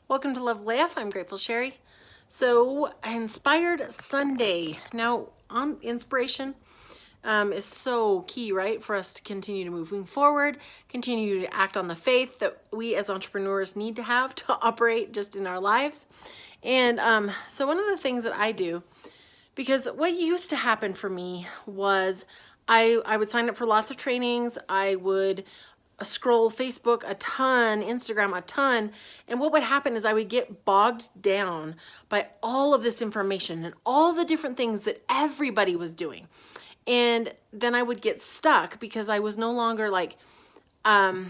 Welcome to Loveable AF. I'm Grateful Sherry. So, Inspired Sunday. Now, inspiration is so key, right? For us to continue to moving forward, continue to act on the faith that we as entrepreneurs need to have to operate just in our lives. And so one of the things that I do, because what used to happen for me was I would sign up for lots of trainings. I would scroll Facebook a ton, Instagram a ton, and what would happen is I would get bogged down by all of this information and all the different things that everybody was doing. And then I would get stuck because I was no longer like, I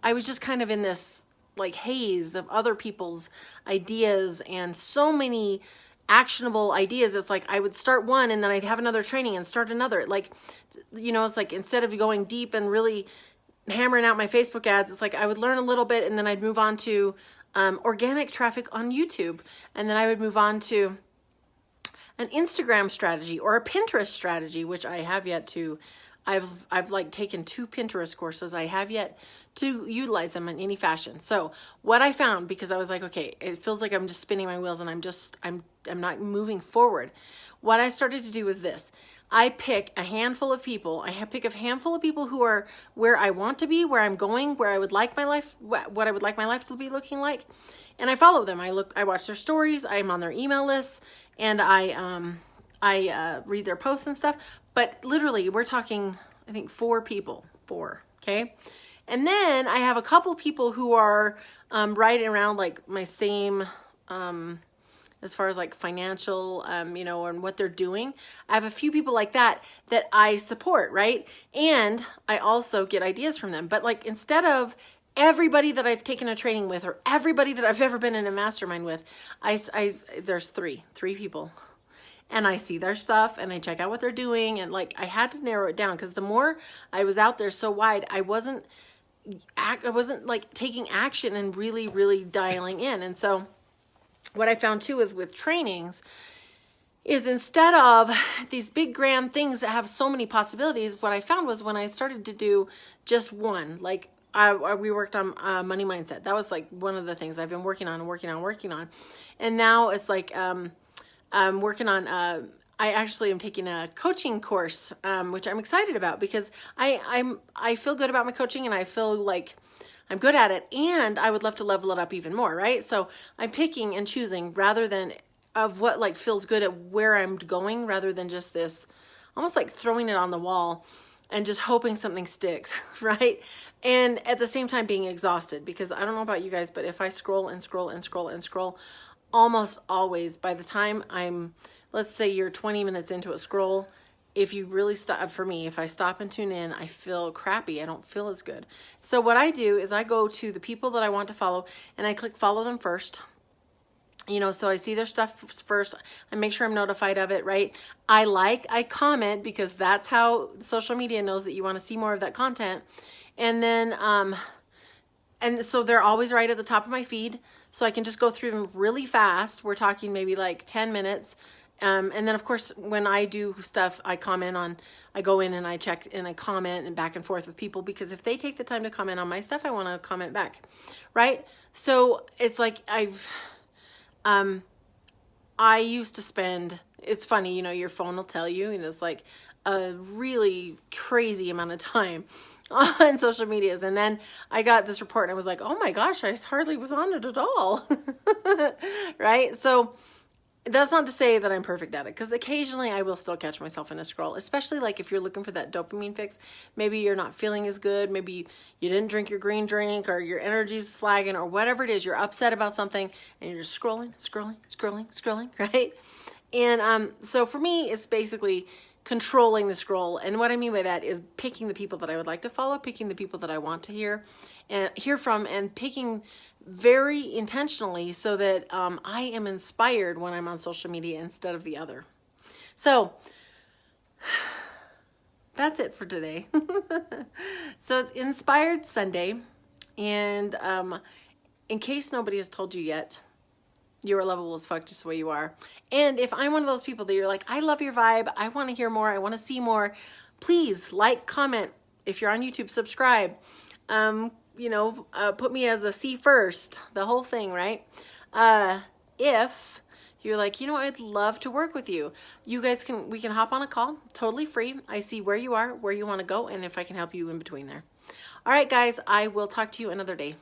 was just kind of in this like haze of other people's ideas and so many actionable ideas. It's like I would start one and then I'd have another training and start another. Like, you know, it's like instead of going deep and really hammering out my Facebook ads, it's like I would learn a little bit and then I'd move on to organic traffic on YouTube, and then I would move on to an Instagram strategy or a Pinterest strategy, which I have yet to. I've like taken 2 Pinterest courses. I have yet to utilize them in any fashion. So what I found, because I was like, okay, it feels like I'm just spinning my wheels and I'm not moving forward. What I started to do was this. I pick a handful of people. Pick a handful of people who are where I want to be, where I'm going, where I would like my life, what I would like my life to be looking like. And I follow them. I watch their stories. I'm on their email lists, and I read their posts and stuff. But literally, we're talking, I think 4 people, okay? And then I have a couple people who are right around like my same, as far as like financial, and what they're doing. I have a few people like that I support, right? And I also get ideas from them. But like instead of everybody that I've taken a training with or everybody that I've ever been in a mastermind with, there's three people. And I see their stuff and I check out what they're doing. And like, I had to narrow it down because the more I was out there so wide, I wasn't like taking action and really, really dialing in. And so what I found too is with trainings is instead of these big grand things that have so many possibilities, what I found was when I started to do just one, like we worked on money mindset. That was like one of the things I've been working on. And now it's like, I'm working on, I actually am taking a coaching course, which I'm excited about because I feel good about my coaching and I feel like I'm good at it, and I would love to level it up even more, right? So I'm picking and choosing rather than of what like feels good at where I'm going, rather than just this almost like throwing it on the wall and just hoping something sticks, right? And at the same time being exhausted, because I don't know about you guys, but if I scroll and scroll and scroll and scroll, almost always by the time let's say you're 20 minutes into a scroll, if you really stop, for me, if I stop and tune in, I feel crappy. I don't feel as good. So what I do is I go to the people that I want to follow and I click follow them first. So I see their stuff first. I make sure I'm notified of it, right? I comment because that's how social media knows that you want to see more of that content. And then, and so they're always right at the top of my feed. So I can just go through them really fast. We're talking maybe like 10 minutes. And then of course, when I do stuff, I go in and I check and I comment and back and forth with people, because if they take the time to comment on my stuff, I want to comment back. Right. So it's like I used to spend, it's funny, your phone will tell you, and it's like a really crazy amount of time on social medias. And then I got this report and I was like, oh my gosh, I hardly was on it at all. Right. So that's not to say that I'm perfect at it, because occasionally I will still catch myself in a scroll, especially like if you're looking for that dopamine fix. Maybe you're not feeling as good. Maybe you didn't drink your green drink, or your energy's flagging, or whatever it is. You're upset about something and you're just scrolling, right? And so for me, it's basically controlling the scroll. And what I mean by that is picking the people that I would like to follow, picking the people that I want to hear from, and picking very intentionally so that I am inspired when I'm on social media instead of the other. So that's it for today. So it's Inspired Sunday. And in case nobody has told you yet, you are lovable as fuck just the way you are. And if I'm one of those people that you're like, I love your vibe, I want to hear more, I want to see more, please like, comment. If you're on YouTube, subscribe. you know, put me as a C first, the whole thing, right? If you're like, you know, I'd love to work with you. You guys we can hop on a call, totally free. I see where you are, where you want to go, and if I can help you in between there. All right, guys, I will talk to you another day.